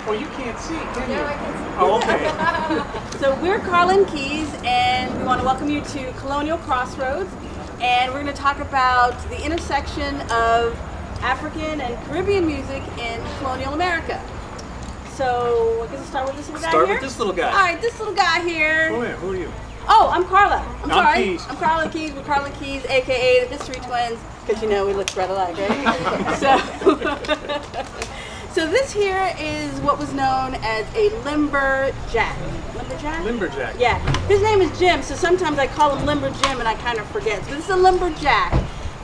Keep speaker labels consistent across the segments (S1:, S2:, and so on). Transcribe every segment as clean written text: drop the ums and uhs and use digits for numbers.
S1: Well, you can't see, can you?
S2: No, I can see.
S1: Oh, okay.
S3: So we're Carla and Keys, and we want to welcome you to Colonial Crossroads, and we're going to talk about the intersection of African and Caribbean music in colonial America. So I guess we'll start with this little guy
S1: Start
S3: here.
S1: with this little guy.
S3: All right, this little guy here.
S1: Oh, yeah. Who are you?
S3: Oh, I'm Carla. I'm sorry.
S1: Keys.
S3: I'm Carla Keys. We're Carla Keys, aka the History Twins, because you know we look right alike, right? So this here is what was known as a limberjack. Limberjack?
S1: Limberjack.
S3: Yeah. His name is Jim, so sometimes I call him Limber Jim and I kind of forget. So this is a limberjack.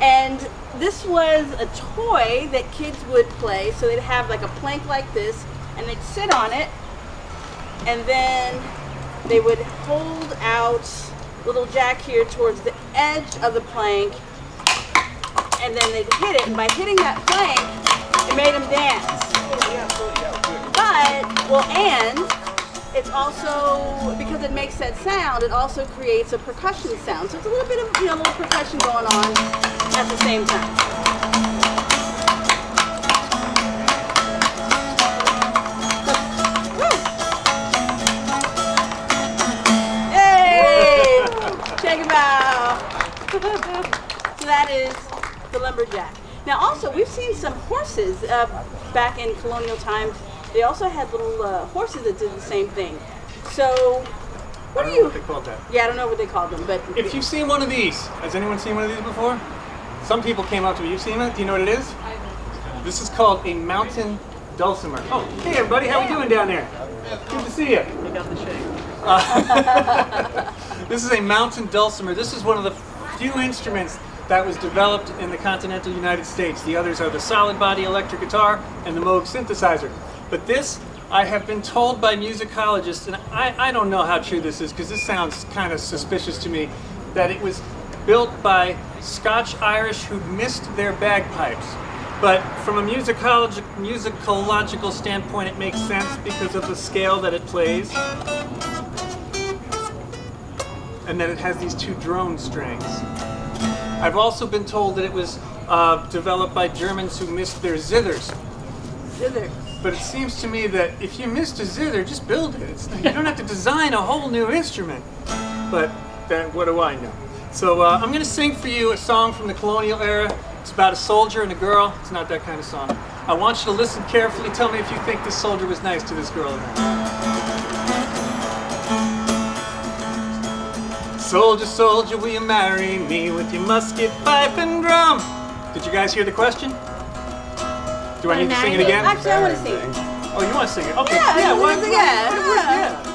S3: And this was a toy that kids would play. So they'd have like a plank like this, and they'd sit on it, and then they would hold out little Jack here towards the edge of the plank, and then they'd hit it, and by hitting that plank, it made them dance. But, well, and it's also, because it makes that sound, it also creates a percussion sound. So it's a little bit of, a little percussion going on at the same time. Hey! Check him out. So that is the lumberjack. Now also, we've seen some horses back in colonial times. They also had little horses that did the same thing. So,
S1: I don't know what they called that.
S3: Yeah, I don't know what they called them, but
S1: If you've seen one of these, has anyone seen one of these before? Some people came up to me. You've seen it? Do you know what it is? This is called a mountain dulcimer. Oh, hey everybody, how we doing down there? Good to see you.
S4: You got the shake.
S1: This is a mountain dulcimer. This is one of the few instruments that was developed in the continental United States. The others are the solid body electric guitar and the Moog synthesizer. But this, I have been told by musicologists, and I don't know how true this is because this sounds kind of suspicious to me, that it was built by Scotch-Irish who missed their bagpipes. But from a musicological standpoint, it makes sense because of the scale that it plays, and that it has these two drone strings. I've also been told that it was developed by Germans who missed their zithers.
S3: zither.
S1: But it seems to me that if you missed a zither, just build it. You don't have to design a whole new instrument. But what do I know? So I'm going to sing for you a song from the colonial era. It's about a soldier and a girl. It's not that kind of song. I want you to listen carefully. Tell me if you think this soldier was nice to this girl or not. Soldier, soldier, will you marry me with your musket, pipe, and drum? Did you guys hear the question? Do I need to sing it again?
S3: Actually, I want to sing it.
S1: Oh, you want to sing it? Okay.
S3: Yeah,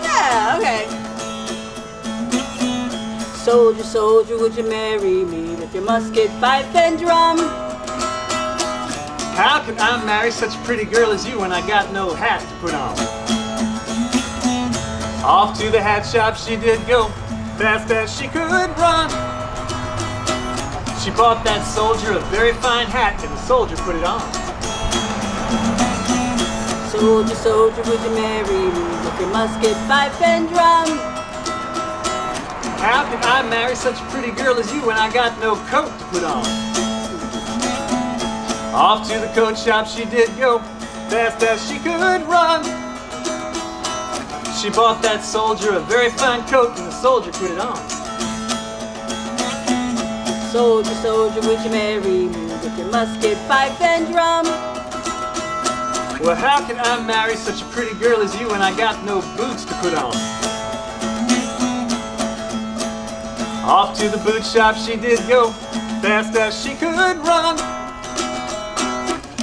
S1: Yeah.
S3: okay. Soldier, soldier, would you marry me with your musket, pipe, and drum?
S1: How could I marry such a pretty girl as you when I got no hat to put on? Off to the hat shop she did go, fast as she could run. She bought that soldier a very fine hat, and the soldier put it on.
S3: Soldier, soldier, would you marry me with your musket, pipe, and drum?
S1: How could I marry such a pretty girl as you when I got no coat to put on? Off to the coat shop she did go, fast as she could run. She bought that soldier a very fine coat, and the soldier put it on.
S3: Soldier, soldier, would you marry me with your musket, pipe, and drum?
S1: Well, how can I marry such a pretty girl as you when I got no boots to put on? Off to the boot shop she did go, fast as she could run.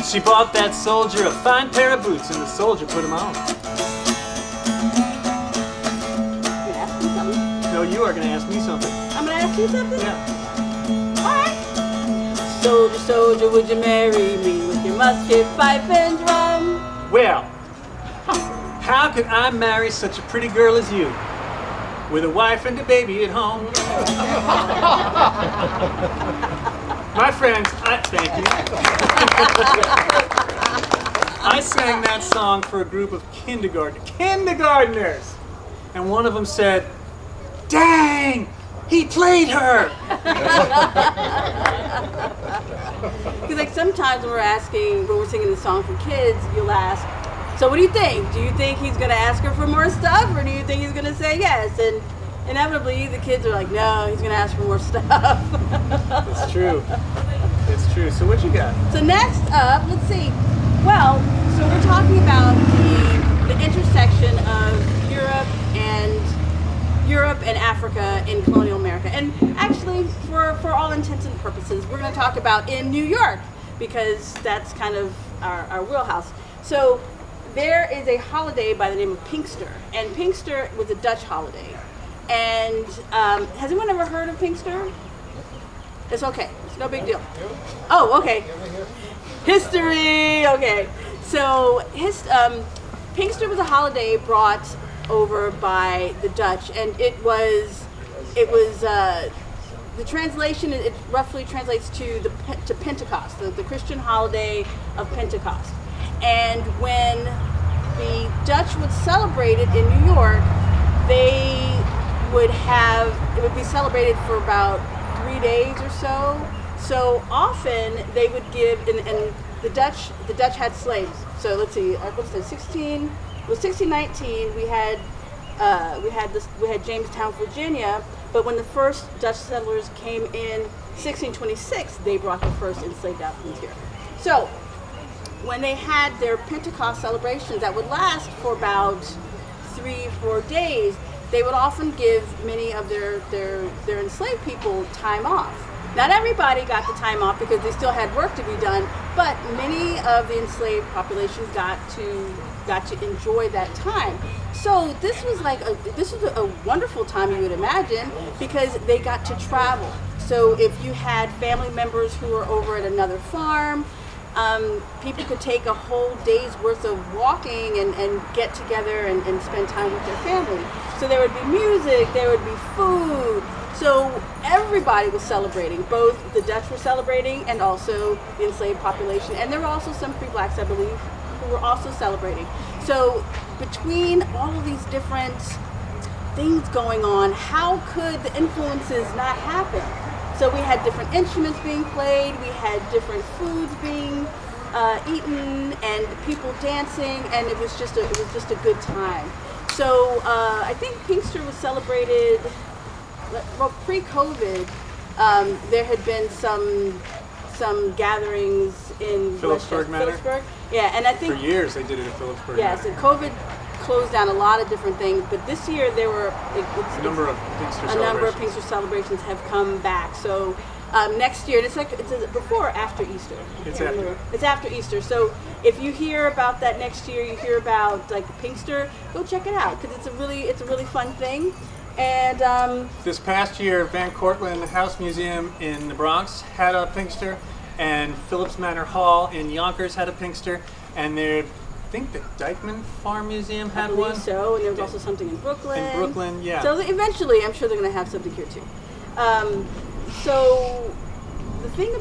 S1: She bought that soldier a fine pair of boots, and the soldier put them on.
S3: You ask me something?
S1: No, you are going to ask me something.
S3: I'm going to ask you something?
S1: Yeah.
S3: Alright. Soldier, soldier, would you marry me with your musket, pipe, and drum?
S1: Well, how could I marry such a pretty girl as you, with a wife and a baby at home? My friends, thank you. I sang that song for a group of kindergartners, and one of them said, "Dang, he played her."
S3: Because like sometimes when we're singing the song for kids, you'll ask, So what do you think? Do you think he's going to ask her for more stuff, or do you think he's going to say yes? And inevitably, the kids are like, no, he's going to ask for more stuff.
S1: It's true. It's true. So what you got?
S3: So next up, let's see. Well, so we're talking about the intersection of Europe and Africa in colonial America. And actually, for all intents and purposes, we're going to talk about in New York, because that's kind of our wheelhouse. So there is a holiday by the name of Pinkster, and Pinkster was a Dutch holiday. And has anyone ever heard of Pinkster? It's okay. It's no big deal. Oh, okay. History. Okay. So Pinkster was a holiday brought over by the Dutch, and it was the translation. It roughly translates to Pentecost, the Christian holiday of Pentecost. And when the Dutch would celebrate it in New York, it would be celebrated for about 3 days or so. So often they would give, and the Dutch had slaves. So let's see, what's that? 1619. We had Jamestown, Virginia. But when the first Dutch settlers came in 1626, they brought the first enslaved Africans here. So when they had their Pentecost celebrations that would last for about 3-4 days, they would often give many of their enslaved people time off. Not everybody got the time off because they still had work to be done, but many of the enslaved populations got to enjoy that time. So this was a wonderful time, you would imagine, because they got to travel. So if you had family members who were over at another farm, people could take a whole day's worth of walking and get together and spend time with their family. So there would be music, there would be food. So everybody was celebrating. Both the Dutch were celebrating and also the enslaved population. And there were also some free blacks, I believe, who were also celebrating. So between all of these different things going on, how could the influences not happen? So we had different instruments being played, we had different foods being eaten, and people dancing, and it was just a good time. So I think Pinkster was celebrated. Well, pre-COVID, there had been some gatherings in
S1: Phillipsburg Manor.
S3: Phillipsburg. Yeah, and I think
S1: for years they did it at Phillipsburg.
S3: Yeah, so COVID closed down a lot of different things, but this year there were
S1: a number of Pinkster
S3: celebrations have come back. So next year, it's before or after Easter. It's after Easter. So if you hear about that next year, you hear about like Pinkster, go check it out because it's a really fun thing. And
S1: this past year, Van Cortlandt House Museum in the Bronx had a Pinkster, and Phillips Manor Hall in Yonkers had a Pinkster, and I think the Dykeman Farm Museum had one.
S3: So, and there was also something in Brooklyn.
S1: In Brooklyn, yeah.
S3: So eventually, I'm sure they're going to have something here too. So the thing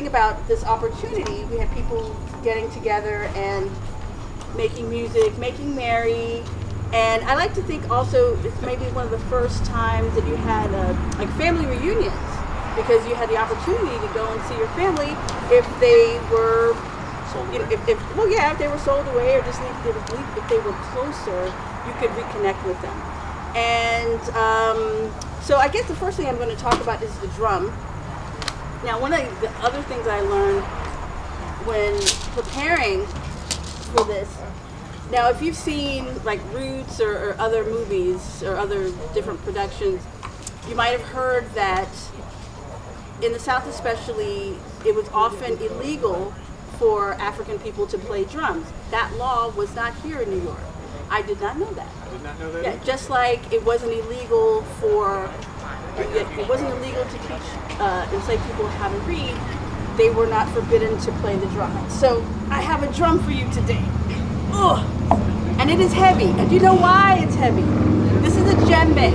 S3: about this opportunity, we had people getting together and making music, making merry. And I like to think also it's maybe one of the first times that you had like family reunions, because you had the opportunity to go and see your family if they were
S1: sold away.
S3: If they were sold away, or just if they were closer, you could reconnect with them. And so I guess the first thing I'm going to talk about is the drum. Now, one of the other things I learned when preparing for this. Now, if you've seen like Roots or other movies or other different productions, you might have heard that in the South especially, it was often illegal for African people to play drums. That law was not here in New York. I did not know that.
S1: I did not know that.
S3: Yeah, just like it wasn't illegal to teach enslaved people how to read, they were not forbidden to play the drum. So I have a drum for you today. Ugh. And it is heavy. And do you know why it's heavy? This is a djembe.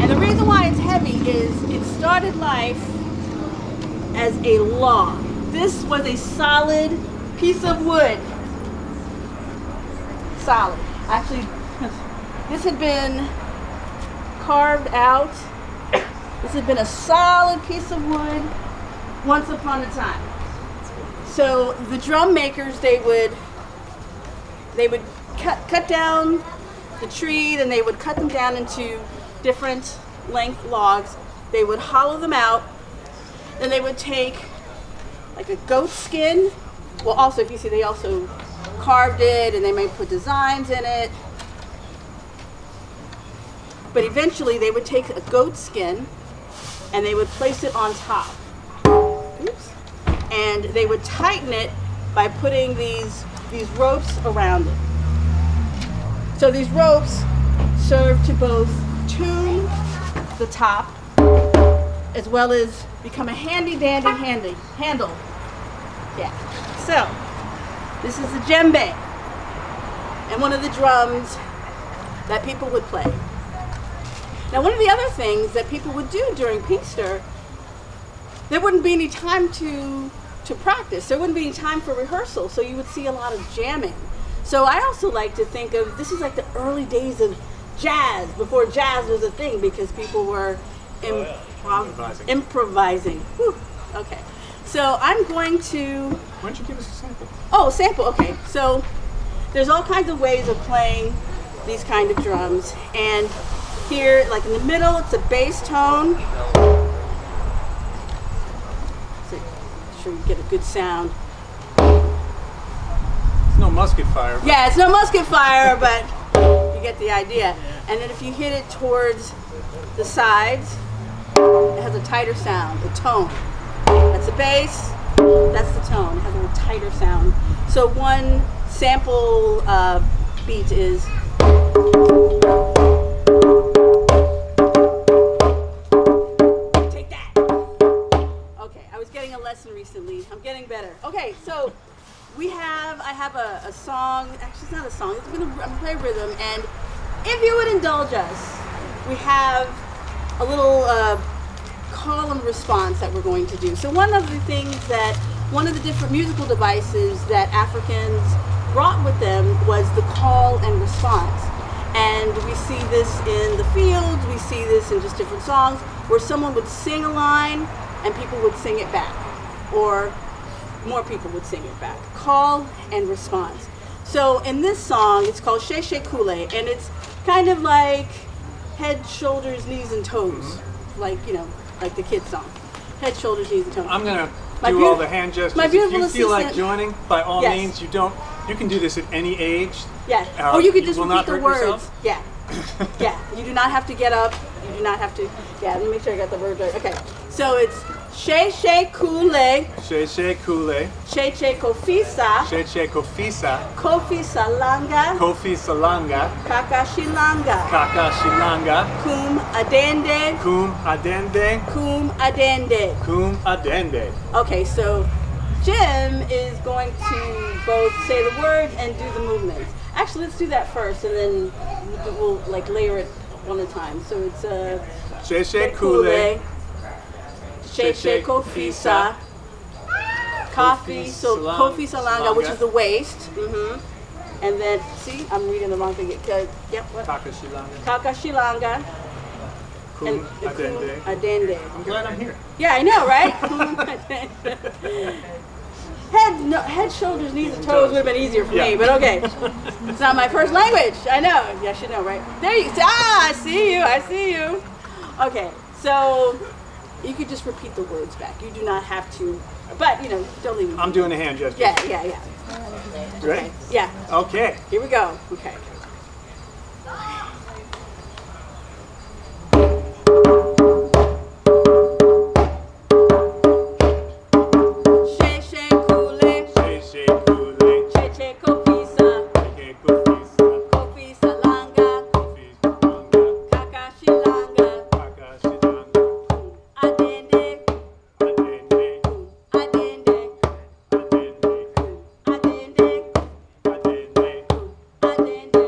S3: And the reason why it's heavy is it started life as a log. This was a solid piece of wood. Solid. Actually, this had been carved out. This had been a solid piece of wood once upon a time. So the drum makers, they would cut down the tree, then they would cut them down into different length logs. They would hollow them out, then they would take like a goat skin. Well, also, if you see, they also carved it, and they may put designs in it. But eventually, they would take a goat skin, and they would place it on top. Oops. And they would tighten it by putting these ropes around it. So these ropes serve to both tune the top as well as become a handy dandy handle. Yeah. So this is the djembe and one of the drums that people would play. Now, one of the other things that people would do during Pinster, there wouldn't be any time to practice. There wouldn't be any time for rehearsal, so you would see a lot of jamming. So I also like to think of this is like the early days of jazz, before jazz was a thing, because people were improvising. Whew. Okay. So I'm going to...
S1: Why don't you give us a sample?
S3: Oh, sample, okay. So there's all kinds of ways of playing these kind of drums. And here, like in the middle, it's a bass tone. So make sure you get a good sound.
S1: It's no musket fire.
S3: Yeah, it's no musket fire, but you get the idea. And then if you hit it towards the sides, it has a tighter sound, a tone. That's the bass, that's the tone. It has a little tighter sound. So one sample beat is... Take that. Okay, I was getting a lesson recently. I'm getting better. Okay, so I have a song, actually it's not a song, I'm gonna play rhythm, and if you would indulge us, we have a little call and response that we're going to do. So one of the different musical devices that Africans brought with them was the call and response. And we see this in the fields, we see this in just different songs, where someone would sing a line and people would sing it back, or more people would sing it back. Call and response. So in this song, it's called She She Kule, and it's kind of like head, shoulders, knees, and toes. Like, like the kids song. Head, shoulders, knees, and toes.
S1: I'm going to do all the hand gestures.
S3: My beautiful
S1: if you feel like
S3: assistant-
S1: joining, by all
S3: Yes.
S1: means, you can do this at any age.
S3: Yeah. Or you could just
S1: will
S3: repeat
S1: not
S3: the
S1: hurt
S3: words.
S1: yourself.
S3: Yeah. Yeah. You do not have to get up. You do not have to. Yeah. Let me make sure I got the words right. Okay. So it's She She Kule,
S1: She She Kule,
S3: She She Kofisa,
S1: She She Kofisa,
S3: Kofi Salanga,
S1: Kofi Salanga,
S3: Kaka Shilanga,
S1: Kaka Shilanga,
S3: Kum Adende,
S1: Kum Adende,
S3: Kum Adende.
S1: Kum Adende.
S3: Okay, so Jim is going to both say the words and do the movements. Actually, let's do that first, and then we'll like layer it one at a time. So it's
S1: She She Kule,
S3: She She Kofisa, Kofi Salanga, which is the waist. And then, see, I'm reading the wrong thing. Yep, what?
S1: Kaka Shilanga,
S3: Kaka Shilanga.
S1: Kum
S3: And
S1: Adende.
S3: Adende.
S1: I'm glad I'm here.
S3: Yeah, I know, right? Head, shoulders, knees, and toes would have been easier for me, but okay. It's not my first language. I know. Yeah, I should know, right? There you go. I see you. Okay, so you could just repeat the words back. You do not have to, but, don't leave them.
S1: I'm doing a hand gesture.
S3: Yeah.
S1: Ready?
S3: Yeah.
S1: Okay.
S3: Here we go. Okay. She She Kule,
S1: She She Kule,
S3: She She Kofisa,
S1: She Kofisa,
S3: Kofi Salanga,
S1: Kofi Salanga,
S3: Kaka Shilanga,
S1: Kaka Shilanga,
S3: Adende,
S1: Adende,
S3: Adende,
S1: Adende,
S3: Adende,
S1: Adende,
S3: Adende.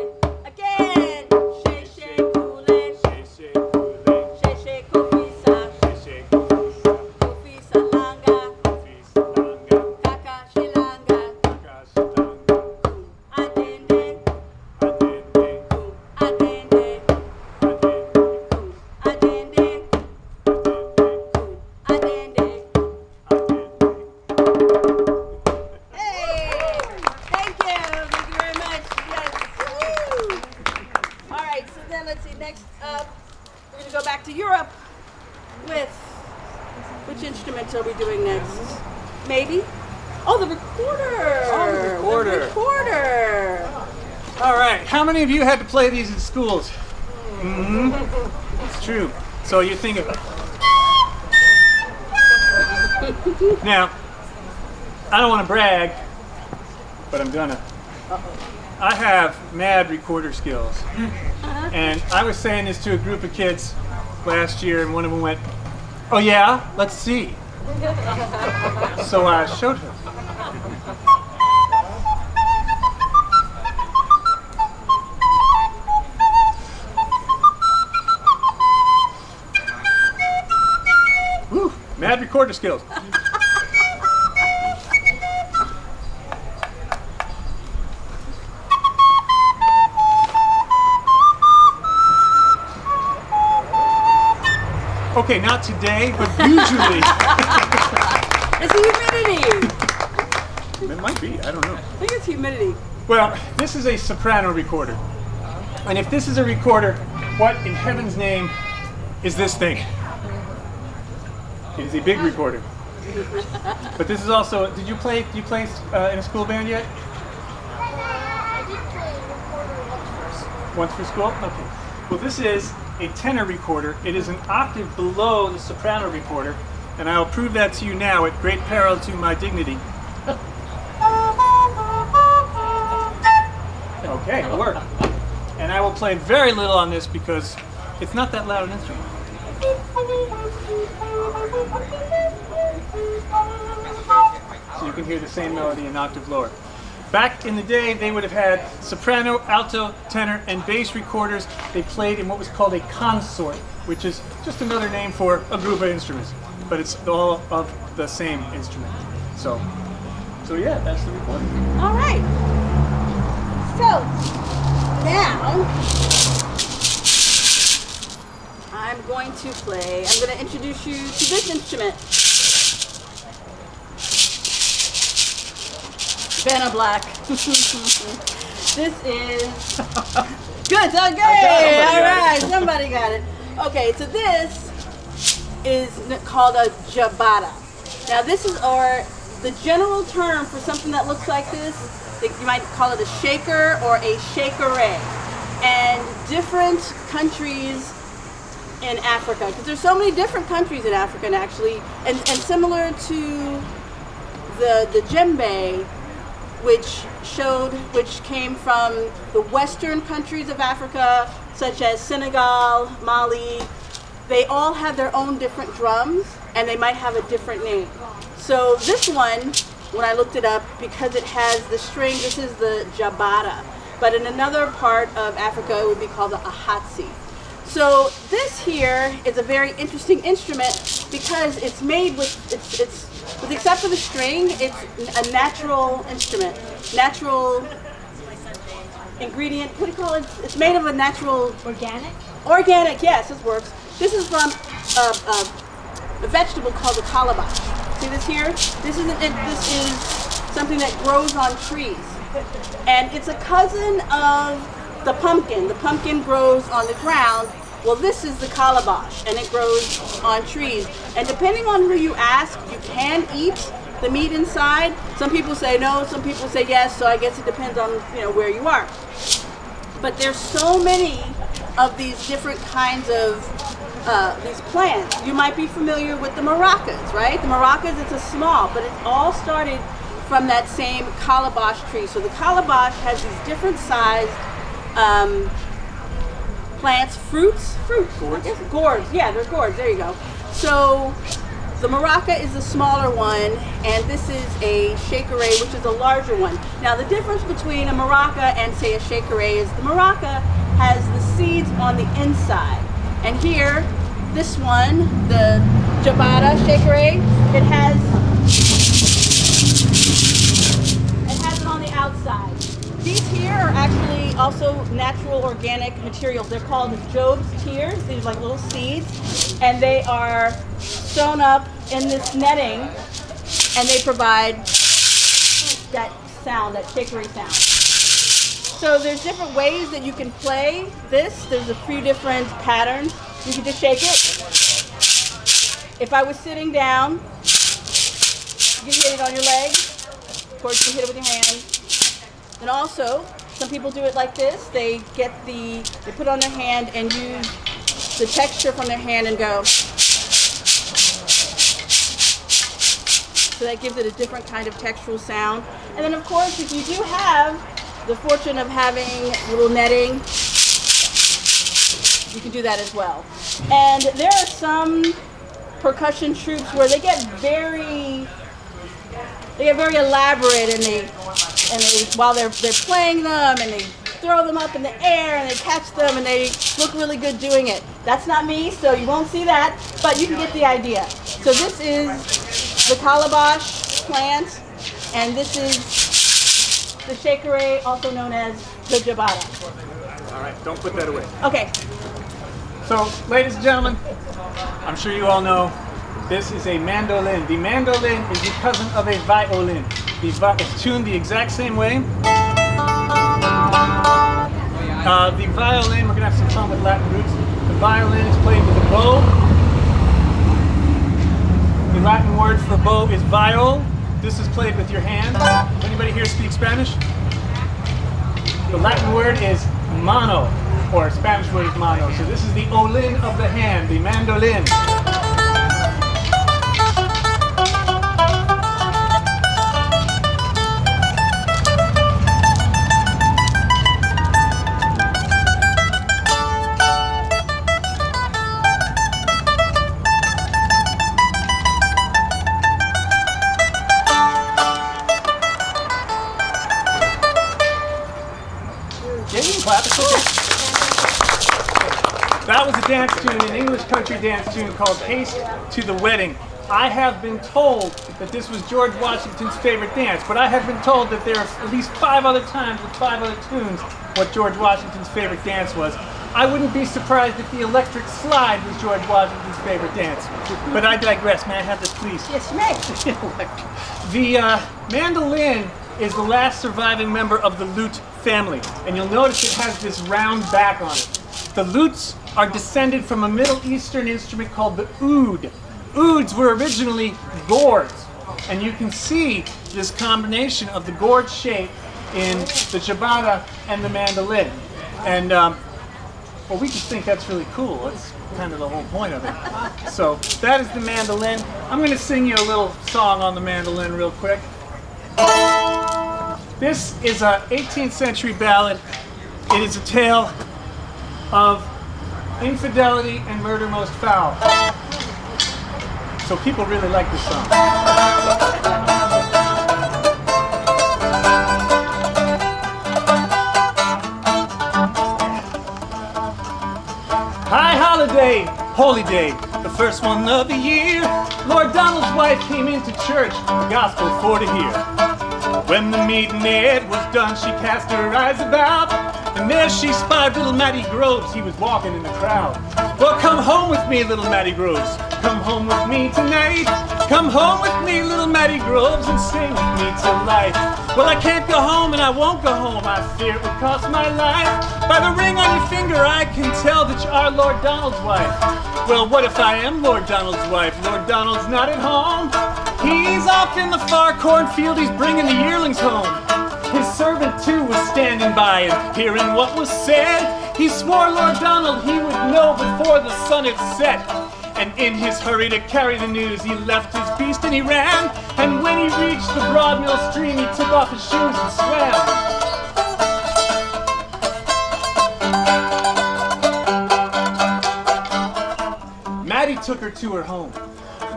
S3: instrument are we doing next? Maybe? Oh, the recorder!
S1: Oh, the recorder.
S3: The recorder!
S1: All right, how many of you had to play these in schools? Mm-hmm. It's true. So you're thinking, now, I don't want to brag, but I'm gonna. I have mad recorder skills. And I was saying this to a group of kids last year, and one of them went, "Oh yeah, let's see." So I showed her. Woo, mad recorder skills. Okay, not today, but usually.
S3: It's humidity!
S1: It might be, I don't know.
S3: I think it's humidity.
S1: Well, this is a soprano recorder. And if this is a recorder, what in heaven's name is this thing? It is a big recorder. But this is also, do you play in a school band yet?
S2: I did play a recorder once for school.
S1: Once for school? Okay. Well, this is a tenor recorder. It is an octave below the soprano recorder, and I'll prove that to you now at great peril to my dignity. Okay, it worked. And I will play very little on this because it's not that loud an instrument. So you can hear the same melody an octave lower. Back in the day, they would have had soprano, alto, tenor, and bass recorders. They played in what was called a consort, which is just another name for a group of instruments, but it's all of the same instrument. So yeah, that's the recording.
S3: All right. So now I'm going to introduce you to this instrument. Vanna Black. This is good. Okay. All right. Somebody got it. Okay. So this is called a jabata. Now this is the general term for something that looks like this. You might call it a shaker or a shakeré. And different countries in Africa, because there's so many different countries in Africa, and similar to the djembe, which came from the western countries of Africa, such as Senegal, Mali. They all have their own different drums, and they might have a different name. So this one, when I looked it up, because it has the string, this is the jabata. But in another part of Africa, it would be called the ahatsi. So this here is a very interesting instrument because it's made with except for the string, it's a natural instrument, natural ingredient. What do you call it? It's made of a natural organic. Yes, this works. This is from a vegetable called the calabash. See this here? This is something that grows on trees, and it's a cousin of the pumpkin. The pumpkin grows on the ground. Well, this is the calabash, and it grows on trees. And depending on who you ask, you can eat the meat inside. Some people say no, some people say yes, so I guess it depends on where you are. But there's so many of these different kinds of these plants. You might be familiar with the maracas, right? The maracas, it's a small, but it all started from that same calabash tree. So the calabash has these different sized plants, fruits, gourds. Yeah, they're gourds. There you go. So the maraca is the smaller one, and this is a shakeré, which is a larger one. Now the difference between a maraca and say a shakeré is the maraca has the seeds on the inside, and here, this one, the jabata shakeré, it has it on the outside. These here are actually also natural organic materials. They're called Job's tears. These are like little seeds, and they are sewn up in this netting, and they provide that sound, that shakery sound. So there's different ways that you can play this. There's a few different patterns. You can just shake it. If I was sitting down, you can hit it on your leg. Of course, you can hit it with your hand. And also, some people do it like this. They put it on their hand and use the texture from their hand and go. So that gives it a different kind of textural sound. And then of course, if you do have the fortune of having little netting, you can do that as well. And there are some percussion troops where they get very elaborate, and they while they're playing them, and they throw them up in the air and they catch them and they look really good doing it. That's not me, so you won't see that, but you can get the idea. So this is the calabash plant, and this is the shakere, also known as the jabata.
S1: All right, don't put that away.
S3: Okay.
S1: So, ladies and gentlemen, I'm sure you all know this is a mandolin. The mandolin is the cousin of a violin. It's tuned the exact same way. The violin, we're going to have some fun with Latin roots. The violin is played with a bow. The Latin word for bow is viol. This is played with your hand. Does anybody here speak Spanish? The Latin word is mano, or Spanish word is mano. So this is the olin of the hand, the mandolin. That was a dance tune, an English country dance tune called Haste to the Wedding. I have been told that this was George Washington's favorite dance, but I have been told that there are at least 5 other times with 5 other tunes what George Washington's favorite dance was. I wouldn't be surprised if the electric slide was George Washington's favorite dance. But I digress. May I have this, please?
S3: Yes, you may.
S1: The mandolin is the last surviving member of the lute family, and you'll notice it has this round back on it. The lutes are descended from a Middle Eastern instrument called the oud. Ouds were originally gourds, and you can see this combination of the gourd shape in the jabata and the mandolin. And well, we just think that's really cool. That's kind of the whole point of it. So that is the mandolin. I'm going to sing you a little song on the mandolin real quick. This is an 18th century ballad. It is a tale of infidelity and murder most foul. So people really like this song. High holiday, holy day, the first one of the year. Lord Donald's wife came into church, the gospel for to hear. When the meeting was done, she cast her eyes about, and there she spied little Matty Groves. He was walking in the crowd. Well, come home with me, little Matty Groves. Come home with me tonight. Come home with me, little Matty Groves, and stay with me till light. Well, I can't go home and I won't go home. I fear it would cost my life. By the ring on your finger, I can tell that you are Lord Donald's wife. Well, what if I am Lord Donald's wife? Lord Donald's not at home. He's off in the far cornfield. He's bringing the yearlings home. His servant, too, was standing by and hearing what was said. He swore Lord Donald he would know before the sun had set. And in his hurry to carry the news, he left his beast and he ran. And when he reached the broad mill stream, he took off his shoes and swam. Matty took her to her home.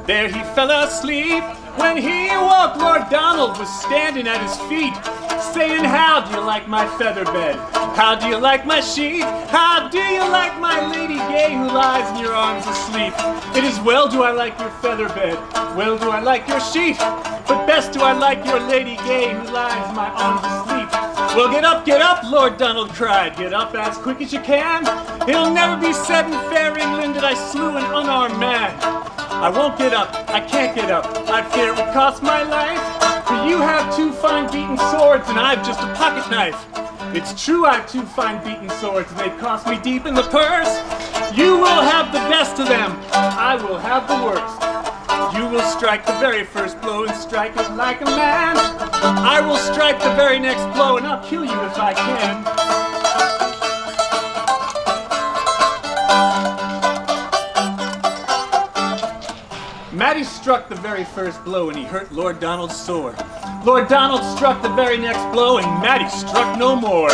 S1: There he fell asleep. When he awoke, Lord Donald was standing at his feet, saying, how do you like my feather bed? How do you like my sheet? How do you like my lady gay who lies in your arms asleep? It is well do I like your feather bed, well do I like your sheet, but best do I like your lady gay who lies in my arms asleep. Well, get up, Lord Donald cried. Get up as quick as you can. It'll never be said in fair England that I slew an unarmed man. I won't get up, I can't get up, I fear it would cost my life. For you have 2 fine beaten swords and I've just a pocket knife. It's true I have 2 fine beaten swords and they cost me deep in the purse. You will have the best of them, I will have the worst. You will strike the very first blow and strike it like a man. I will strike the very next blow and I'll kill you if I can. Matty struck the very first blow and he hurt Lord Donald's sore. Lord Donald struck the very next blow and Matty struck no more.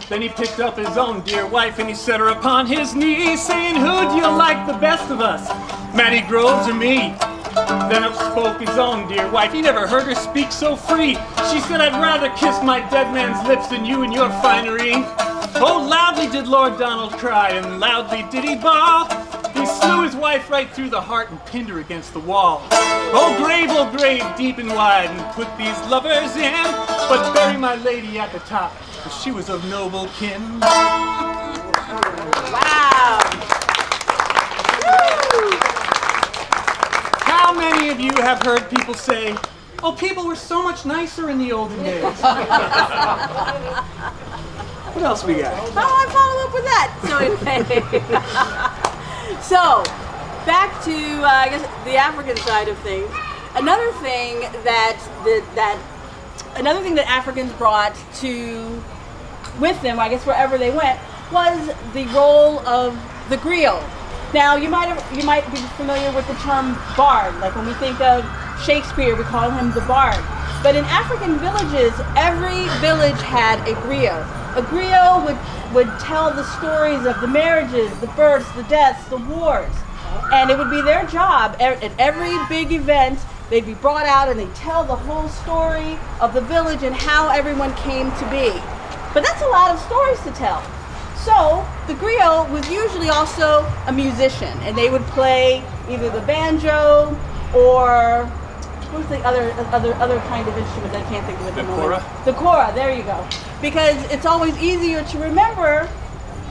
S1: Then he picked up his own dear wife and he set her upon his knee, saying, "Who do you like the best of us, Matty Groves or me?" Then up spoke his own dear wife. He never heard her speak so free. She said, "I'd rather kiss my dead man's lips than you and your finery." Oh, loudly did Lord Donald cry and loudly did he bawl. He slew his wife right through the heart and pinned her against the wall. Oh, grave, deep and wide, and put these lovers in, but bury my lady at the top, for she was of noble kin.
S3: Wow. Woo.
S1: How many of you have heard people say, "Oh, people were so much nicer in the olden days"? What else we got?
S3: How do I follow up with that? So anyway, so back to I guess the African side of things. Another thing that Africans brought with them, I guess wherever they went, was the role of the griot. Now you might be familiar with the term bard. Like when we think of Shakespeare, we call him the bard. But in African villages, every village had a griot. A griot would tell the stories of the marriages, the births, the deaths, the wars. And it would be their job at every big event. They'd be brought out and they'd tell the whole story of the village and how everyone came to be. But that's a lot of stories to tell. So the griot was usually also a musician, and they would play either the banjo or what's the other kind of instrument that I can't think of at the moment?
S1: Kora?
S3: The kora, there you go. Because it's always easier to remember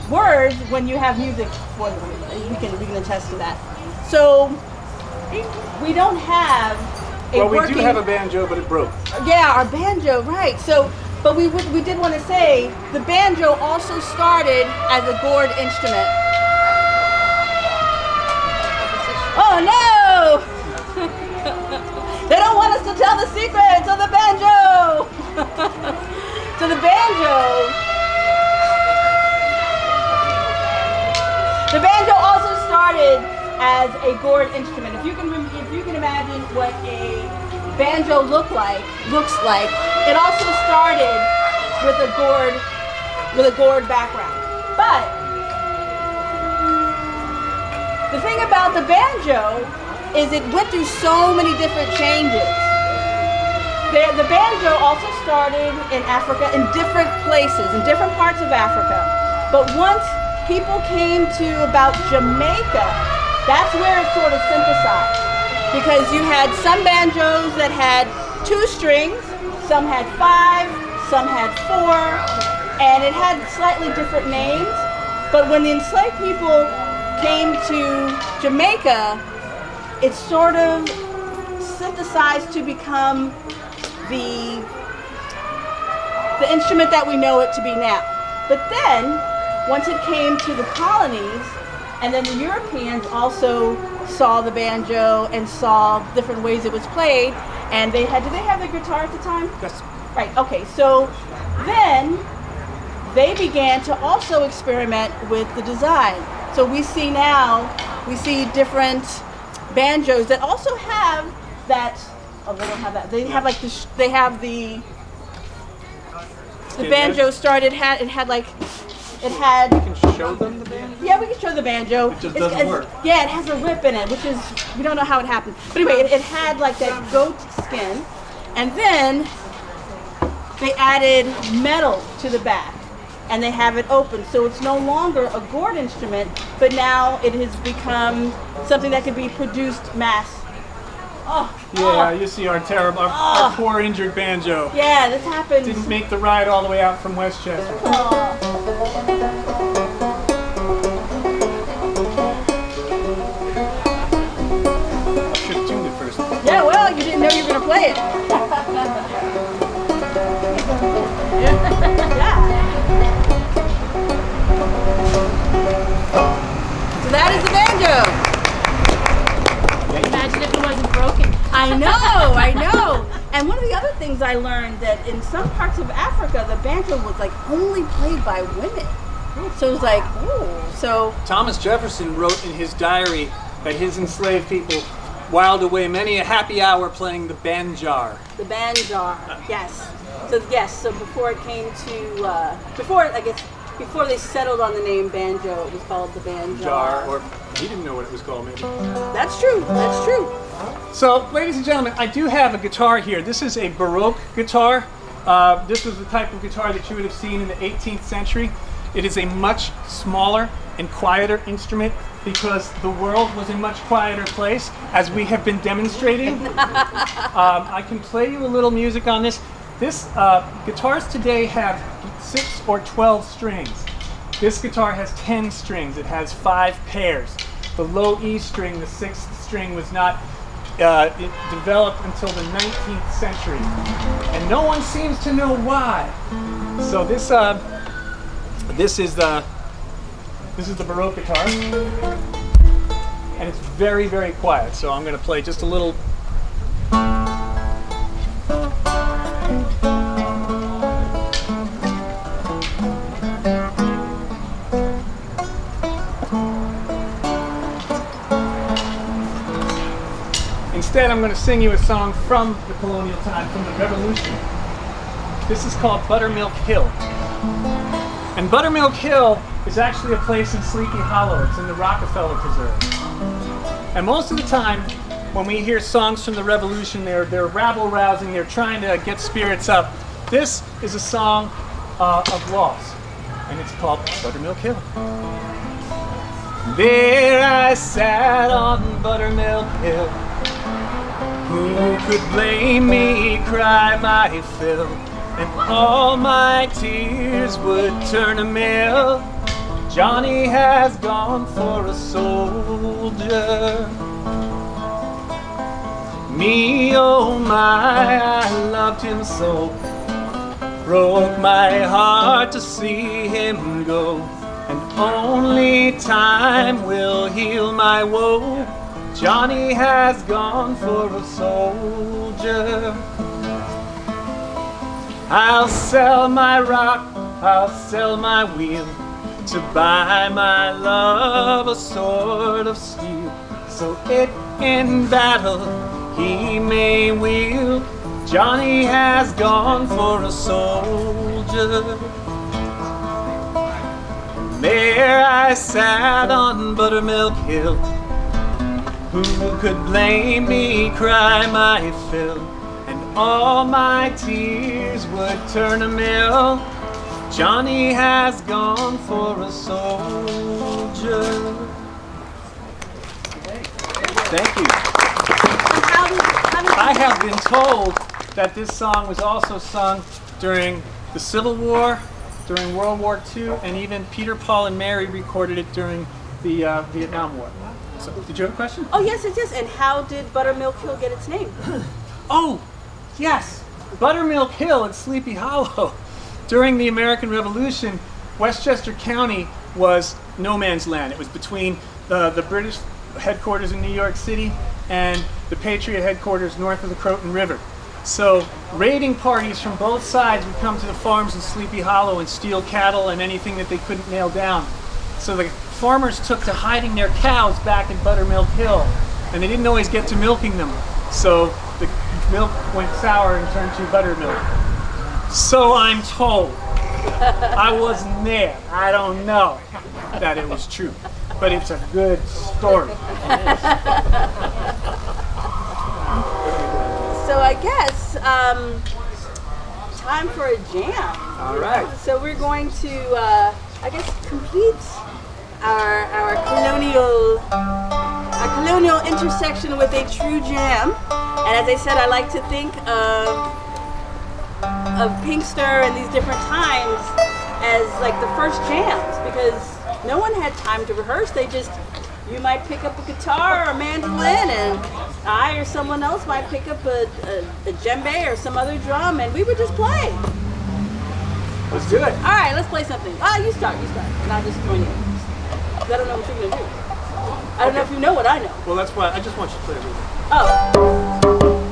S3: words when you have music for them. We can attest to that. So we don't have a
S1: we do have a banjo, but it broke.
S3: Yeah, our banjo, right. So, but we did want to say the banjo also started as a gourd instrument. Oh no! They don't want us to tell the secrets of the banjo! So the banjo also started as a gourd instrument. If you can imagine what a banjo looks like, it also started with a gourd background. But the thing about the banjo is it went through so many different changes. The banjo also started in Africa in different places, in different parts of Africa. But once people came to about Jamaica, that's where it sort of synthesized. Because you had some banjos that had 2 strings, some had 5, some had 4, and it had slightly different names. But when the enslaved people came to Jamaica, it sort of synthesized to become the instrument that we know it to be now. But then, once it came to the colonies, and then the Europeans also saw the banjo and saw different ways it was played, and did they have the guitar at the time?
S1: Yes.
S3: Right, okay, so then they began to also experiment with the design. So we see different banjos that also have that. Oh, they don't have that. They have like the banjo started. It had. You
S1: can show them the banjo?
S3: Yeah, we can show the banjo.
S1: It just doesn't work.
S3: Yeah, it has a rip in it, which is we don't know how it happened. But anyway, it had like that goat skin, and then they added metal to the back, and they have it open, so it's no longer a gourd instrument, but now it has become something that can be produced mass.
S1: You see our poor injured banjo.
S3: Yeah, this happens.
S1: Didn't make the ride all the way out from Westchester. Should have tuned it first.
S3: Yeah, well, you didn't know you were going to play it. Yeah. So that is the banjo.
S2: Imagine if it wasn't broken.
S3: I know. And one of the other things I learned that in some parts of Africa, the banjo was like only played by women. So it was like, oh. So
S1: Thomas Jefferson wrote in his diary that his enslaved people whiled away many a happy hour playing the banjar.
S3: the banjar, yes. So before it came to, before they settled on the name banjo, it was called the banjar.
S1: Jar, or he didn't know what it was called, maybe.
S3: That's true.
S1: So, ladies and gentlemen, I do have a guitar here. This is a Baroque guitar. This was the type of guitar that you would have seen in the 18th century. It is a much smaller and quieter instrument because the world was a much quieter place, as we have been demonstrating. I can play you a little music on this. Guitars today have 6 or 12 strings. This guitar has 10 strings. It has 5 pairs. The low E string, the 6th string, was not it developed until the 19th century, and no one seems to know why. So this is the Baroque guitar, and it's very, very quiet. So I'm going to play just a little. Instead, I'm going to sing you a song from the colonial time, from the Revolution. This is called Buttermilk Hill. And Buttermilk Hill is actually a place in Sleepy Hollow. It's in the Rockefeller Preserve. And most of the time, when we hear songs from the Revolution, they're rabble-rousing, they're trying to get spirits up. This is a song of loss, and it's called Buttermilk Hill. There I sat on Buttermilk Hill. Who could blame me, cry my fill, and all my tears would turn to mill. Johnny has gone for a soldier. Me, oh my, I loved him so. Broke my heart to see him go, and only time will heal my woe. Johnny has gone for a soldier. I'll sell my rock, I'll sell my wheel, to buy my love a sword of steel, so it in battle he may wield. Johnny has gone for a soldier. There I sat on Buttermilk Hill. Who could blame me, cry my fill, and all my tears would turn to mill. Johnny has gone for a soldier. Thank you. I have been told that this song was also sung during the Civil War, during World War II, and even Peter, Paul, and Mary recorded it during the Vietnam War. So, did you have a question?
S3: Oh, yes, it is. And how did Buttermilk Hill get its name?
S1: Oh, yes. Buttermilk Hill at Sleepy Hollow. During the American Revolution, Westchester County was no man's land. It was between the British headquarters in New York City and the Patriot headquarters north of the Croton River. So raiding parties from both sides would come to the farms in Sleepy Hollow and steal cattle and anything that they couldn't nail down. So the farmers took to hiding their cows back in Buttermilk Hill, and they didn't always get to milking them. So the milk went sour and turned to buttermilk. So I'm told. I wasn't there. I don't know that it was true, but it's a good story.
S3: So I guess time for a jam.
S1: All right.
S3: So we're going to, complete our colonial intersection with a true jam. And as I said, I like to think of Pinkster and these different times as like the first jams, because no one had time to rehearse. You might pick up a guitar or a mandolin, and I or someone else might pick up a djembe or some other drum, and we would just play.
S1: Let's do it.
S3: All right, let's play something. You start, and I'll just join you. 'Cause I don't know what you're gonna do. I don't know if you know what I know.
S1: Well, that's why I just want you to play it with me.
S3: Oh.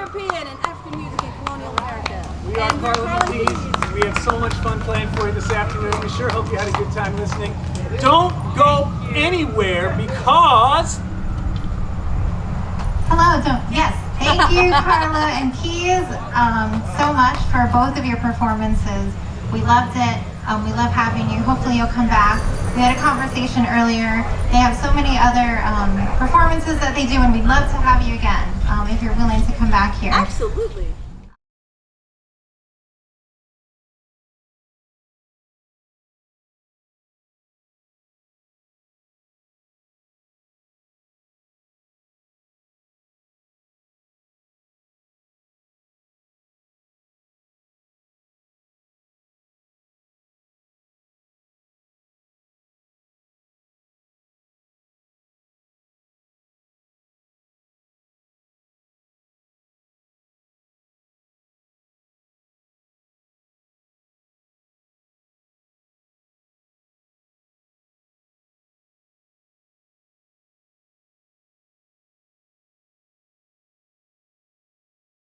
S3: European and African music in colonial America.
S1: We are
S3: And we're
S1: Carla and Keys. We have so much fun playing for you this afternoon. We sure hope you had a good time listening. Don't go anywhere because...
S4: Hello, yes. Thank you, Carla and Keys, so much for both of your performances. We loved it. We love having you. Hopefully you'll come back. We had a conversation earlier. They have so many other performances that they do, and we'd love to have you again if you're willing to come back here.
S3: Absolutely.